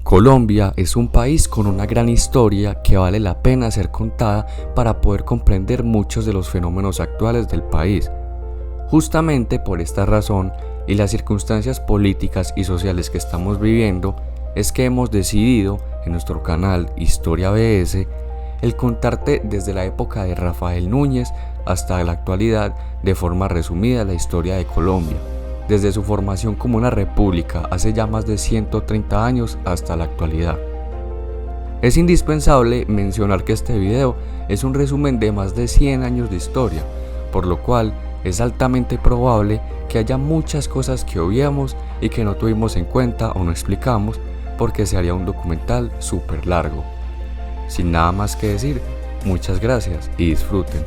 Colombia es un país con una gran historia que vale la pena ser contada para poder comprender muchos de los fenómenos actuales del país. Justamente por esta razón y las circunstancias políticas y sociales que estamos viviendo, es que hemos decidido en nuestro canal Historia BS el contarte desde la época de Rafael Núñez hasta la actualidad de forma resumida la historia de Colombia, desde su formación como una república hace ya más de 130 años hasta la actualidad. Es indispensable mencionar que este video es un resumen de más de 100 años de historia, por lo cual es altamente probable que haya muchas cosas que obviamos y que no tuvimos en cuenta o no explicamos porque se haría un documental súper largo. Sin nada más que decir, muchas gracias y disfruten.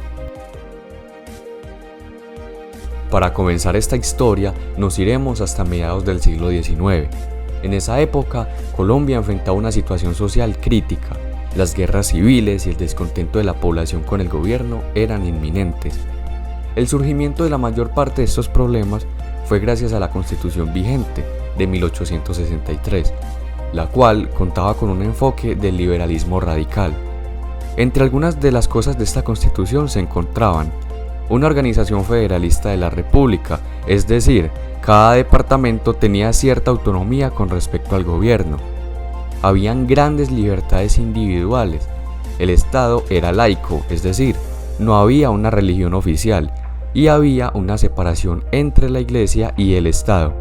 Para comenzar esta historia nos iremos hasta mediados del siglo XIX. En esa época, Colombia enfrentaba una situación social crítica. Las guerras civiles y el descontento de la población con el gobierno eran inminentes. El surgimiento de la mayor parte de estos problemas fue gracias a la Constitución vigente de 1863, la cual contaba con un enfoque del liberalismo radical. Entre algunas de las cosas de esta Constitución se encontraban una organización federalista de la República, es decir, cada departamento tenía cierta autonomía con respecto al gobierno. Habían grandes libertades individuales. El Estado era laico, es decir, no había una religión oficial y había una separación entre la Iglesia y el Estado.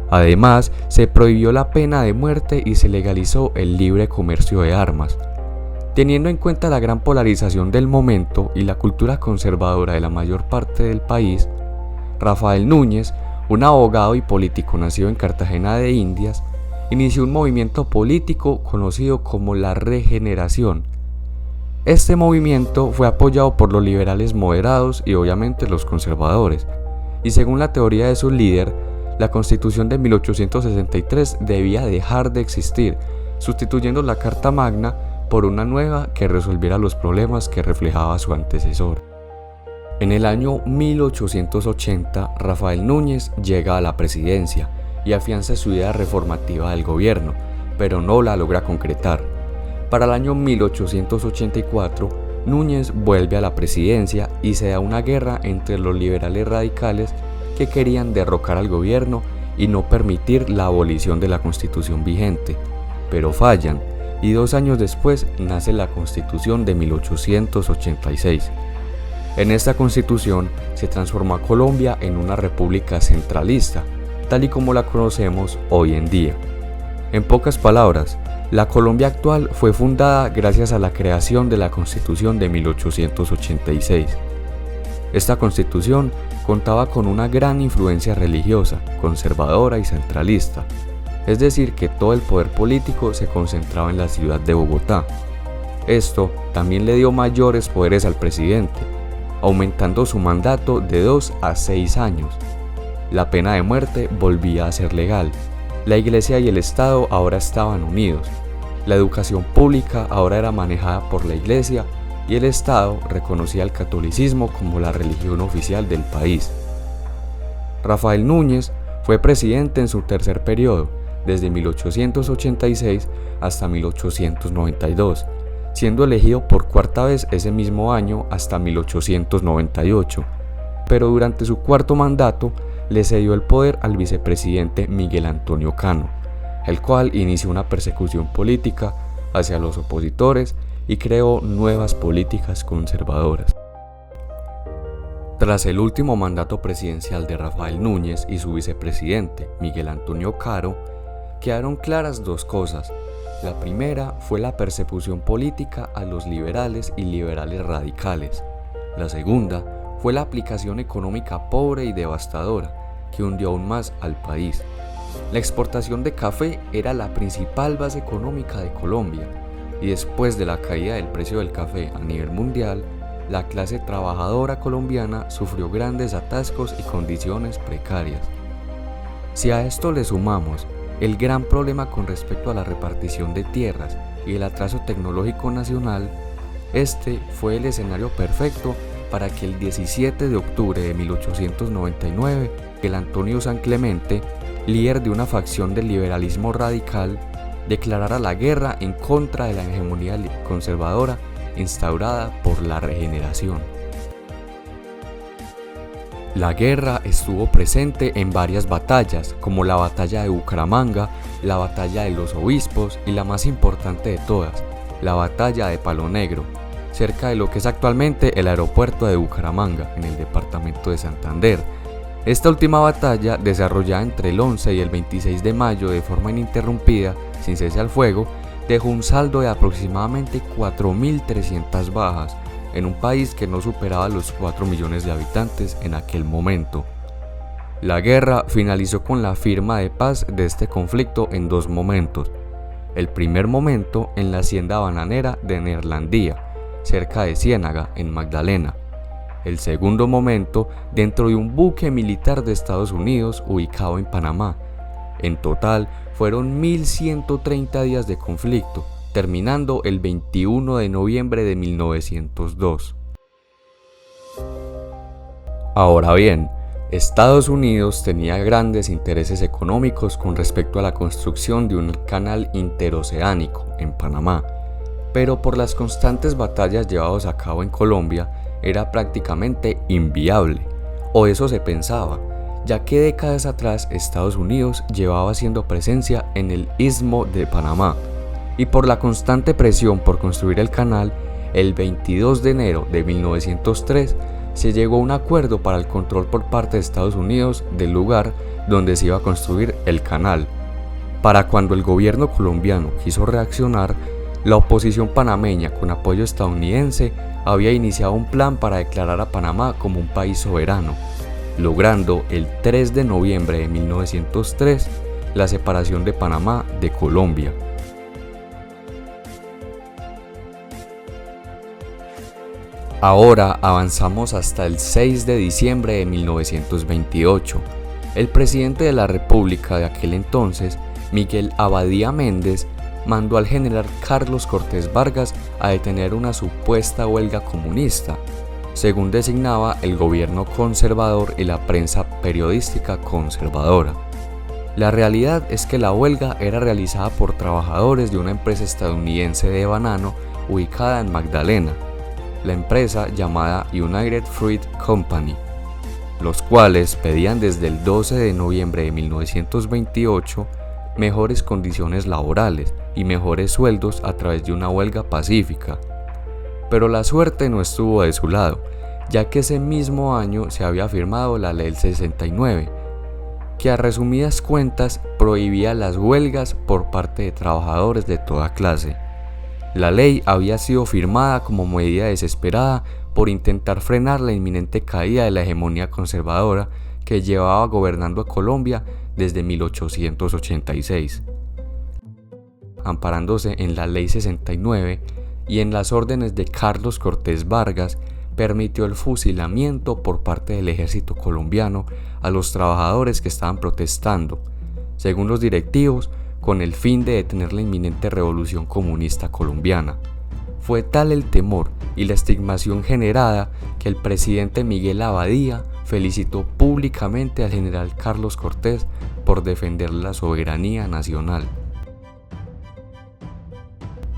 Además, se prohibió la pena de muerte y se legalizó el libre comercio de armas. Teniendo en cuenta la gran polarización del momento y la cultura conservadora de la mayor parte del país, Rafael Núñez, un abogado y político nacido en Cartagena de Indias, inició un movimiento político conocido como la Regeneración. Este movimiento fue apoyado por los liberales moderados y obviamente los conservadores, y según la teoría de su líder, la Constitución de 1863 debía dejar de existir, sustituyendo la Carta Magna por una nueva que resolviera los problemas que reflejaba su antecesor. En el año 1880, Rafael Núñez llega a la presidencia y afianza su idea reformativa del gobierno, pero no la logra concretar. Para el año 1884, Núñez vuelve a la presidencia y se da una guerra entre los liberales radicales que querían derrocar al gobierno y no permitir la abolición de la Constitución vigente, pero fallan. Y 2 años después nace la Constitución de 1886. En esta Constitución se transformó a Colombia en una república centralista, tal y como la conocemos hoy en día. En pocas palabras, la Colombia actual fue fundada gracias a la creación de la Constitución de 1886. Esta Constitución contaba con una gran influencia religiosa, conservadora y centralista. Es decir, que todo el poder político se concentraba en la ciudad de Bogotá. Esto también le dio mayores poderes al presidente, aumentando su mandato de 2 a 6 años. La pena de muerte volvía a ser legal. La Iglesia y el Estado ahora estaban unidos. La educación pública ahora era manejada por la Iglesia y el Estado reconocía el catolicismo como la religión oficial del país. Rafael Núñez fue presidente en su tercer periodo, desde 1886 hasta 1892, siendo elegido por cuarta vez ese mismo año hasta 1898, pero durante su cuarto mandato le cedió el poder al vicepresidente Miguel Antonio Cano, el cual inició una persecución política hacia los opositores y creó nuevas políticas conservadoras. Tras el último mandato presidencial de Rafael Núñez y su vicepresidente Miguel Antonio Caro, quedaron claras 2 cosas. La primera fue la persecución política a los liberales y liberales radicales. La segunda fue la aplicación económica pobre y devastadora que hundió aún más al país. La exportación de café era la principal base económica de Colombia y después de la caída del precio del café a nivel mundial, la clase trabajadora colombiana sufrió grandes atascos y condiciones precarias. Si a esto le sumamos el gran problema con respecto a la repartición de tierras y el atraso tecnológico nacional, este fue el escenario perfecto para que el 17 de octubre de 1899, el Antonio San Clemente, líder de una facción del liberalismo radical, declarara la guerra en contra de la hegemonía conservadora instaurada por la Regeneración. La guerra estuvo presente en varias batallas, como la batalla de Bucaramanga, la batalla de los Obispos y la más importante de todas, la batalla de Palo Negro, cerca de lo que es actualmente el aeropuerto de Bucaramanga, en el departamento de Santander. Esta última batalla, desarrollada entre el 11 y el 26 de mayo de forma ininterrumpida, sin cese al fuego, dejó un saldo de aproximadamente 4.300 bajas, en un país que no superaba los 4 millones de habitantes en aquel momento. La guerra finalizó con la firma de paz de este conflicto en dos momentos. El primer momento en la hacienda bananera de Neerlandía, cerca de Ciénaga, en Magdalena. El segundo momento dentro de un buque militar de Estados Unidos ubicado en Panamá. En total fueron 1.130 días de conflicto, terminando el 21 de noviembre de 1902. Ahora bien, Estados Unidos tenía grandes intereses económicos con respecto a la construcción de un canal interoceánico en Panamá, pero por las constantes batallas llevadas a cabo en Colombia era prácticamente inviable, o eso se pensaba, ya que décadas atrás Estados Unidos llevaba haciendo presencia en el Istmo de Panamá, y por la constante presión por construir el canal, el 22 de enero de 1903 se llegó a un acuerdo para el control por parte de Estados Unidos del lugar donde se iba a construir el canal. Para cuando el gobierno colombiano quiso reaccionar, la oposición panameña con apoyo estadounidense había iniciado un plan para declarar a Panamá como un país soberano, logrando el 3 de noviembre de 1903 la separación de Panamá de Colombia. Ahora avanzamos hasta el 6 de diciembre de 1928. El presidente de la República de aquel entonces, Miguel Abadía Méndez, mandó al general Carlos Cortés Vargas a detener una supuesta huelga comunista, según designaba el gobierno conservador y la prensa periodística conservadora. La realidad es que la huelga era realizada por trabajadores de una empresa estadounidense de banano ubicada en Magdalena, la empresa llamada United Fruit Company, los cuales pedían desde el 12 de noviembre de 1928 mejores condiciones laborales y mejores sueldos a través de una huelga pacífica. Pero la suerte no estuvo de su lado, ya que ese mismo año se había firmado la Ley 69, que a resumidas cuentas prohibía las huelgas por parte de trabajadores de toda clase. La ley había sido firmada como medida desesperada por intentar frenar la inminente caída de la hegemonía conservadora que llevaba gobernando a Colombia desde 1886. Amparándose en la Ley 69 y en las órdenes de Carlos Cortés Vargas, permitió el fusilamiento por parte del ejército colombiano a los trabajadores que estaban protestando, según los directivos, con el fin de detener la inminente revolución comunista colombiana. Fue tal el temor y la estigmación generada que el presidente Miguel Abadía felicitó públicamente al general Carlos Cortés por defender la soberanía nacional.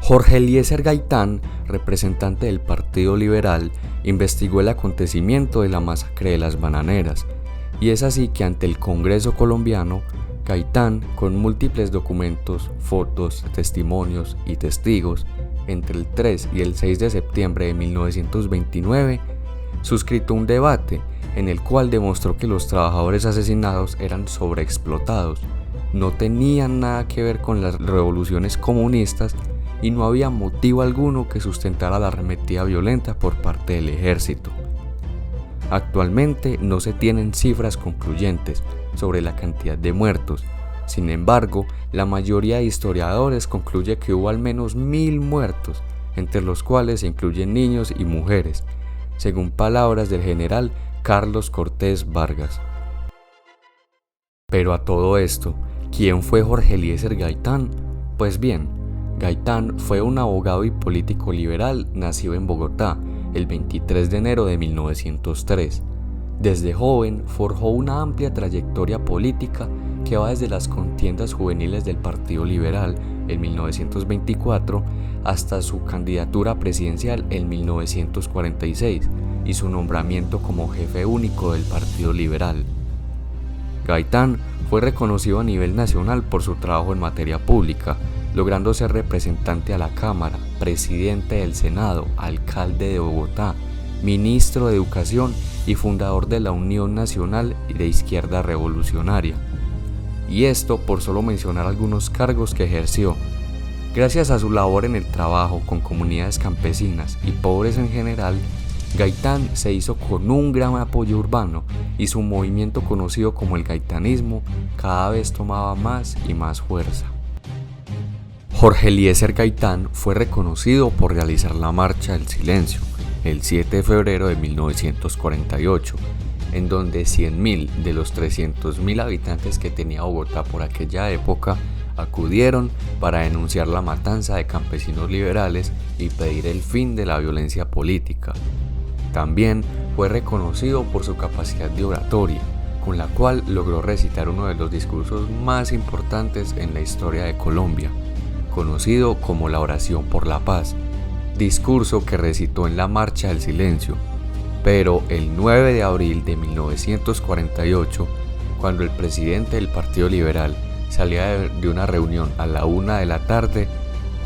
Jorge Eliezer Gaitán, representante del Partido Liberal, investigó el acontecimiento de la masacre de las bananeras, y es así que ante el Congreso colombiano, Gaitán, con múltiples documentos, fotos, testimonios y testigos, entre el 3 y el 6 de septiembre de 1929, suscrito un debate en el cual demostró que los trabajadores asesinados eran sobreexplotados, no tenían nada que ver con las revoluciones comunistas y no había motivo alguno que sustentara la arremetida violenta por parte del ejército. Actualmente no se tienen cifras concluyentes sobre la cantidad de muertos. Sin embargo, la mayoría de historiadores concluye que hubo al menos 1.000 muertos, entre los cuales se incluyen niños y mujeres, según palabras del general Carlos Cortés Vargas. Pero a todo esto, ¿quién fue Jorge Eliezer Gaitán? Pues bien, Gaitán fue un abogado y político liberal nacido en Bogotá el 23 de enero de 1903. Desde joven forjó una amplia trayectoria política que va desde las contiendas juveniles del Partido Liberal en 1924 hasta su candidatura presidencial en 1946 y su nombramiento como jefe único del Partido Liberal. Gaitán fue reconocido a nivel nacional por su trabajo en materia pública, logrando ser representante a la Cámara, presidente del Senado, alcalde de Bogotá, ministro de Educación y fundador de la Unión Nacional de Izquierda Revolucionaria. Y esto por solo mencionar algunos cargos que ejerció. Gracias a su labor en el trabajo con comunidades campesinas y pobres en general, Gaitán se hizo con un gran apoyo urbano y su movimiento conocido como el gaitanismo cada vez tomaba más y más fuerza. Jorge Eliezer Gaitán fue reconocido por realizar la Marcha del Silencio el 7 de febrero de 1948, en donde 100.000 de los 300.000 habitantes que tenía Bogotá por aquella época acudieron para denunciar la matanza de campesinos liberales y pedir el fin de la violencia política. También fue reconocido por su capacidad de oratoria, con la cual logró recitar uno de los discursos más importantes en la historia de Colombia, conocido como la Oración por la Paz, discurso que recitó en la Marcha del Silencio. Pero el 9 de abril de 1948, cuando el presidente del Partido Liberal salía de una reunión a la 1 de la tarde,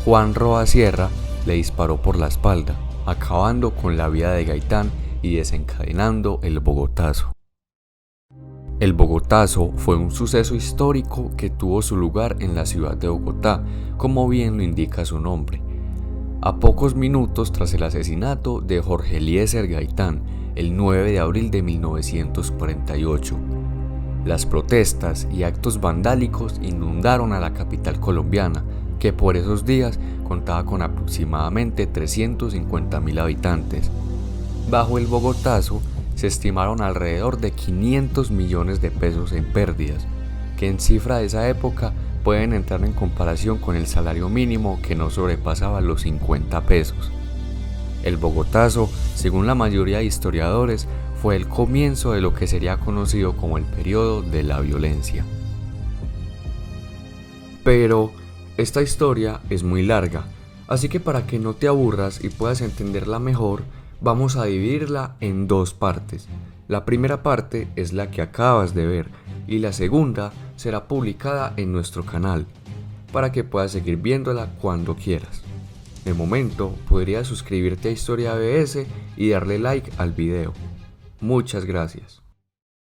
Juan Roa Sierra le disparó por la espalda, acabando con la vida de Gaitán y desencadenando el Bogotazo. El Bogotazo fue un suceso histórico que tuvo su lugar en la ciudad de Bogotá, como bien lo indica su nombre, a pocos minutos tras el asesinato de Jorge Eliezer Gaitán, el 9 de abril de 1948. Las protestas y actos vandálicos inundaron a la capital colombiana, que por esos días contaba con aproximadamente 350.000 habitantes. Bajo el Bogotazo se estimaron alrededor de 500 millones de pesos en pérdidas, que en cifra de esa época pueden entrar en comparación con el salario mínimo que no sobrepasaba los 50 pesos. El Bogotazo, según la mayoría de historiadores, fue el comienzo de lo que sería conocido como el periodo de la violencia. Pero esta historia es muy larga, así que para que no te aburras y puedas entenderla mejor, vamos a dividirla en dos partes. La primera parte es la que acabas de ver y la segunda será publicada en nuestro canal, para que puedas seguir viéndola cuando quieras. De momento, podrías suscribirte a Historia ABS y darle like al video. Muchas gracias.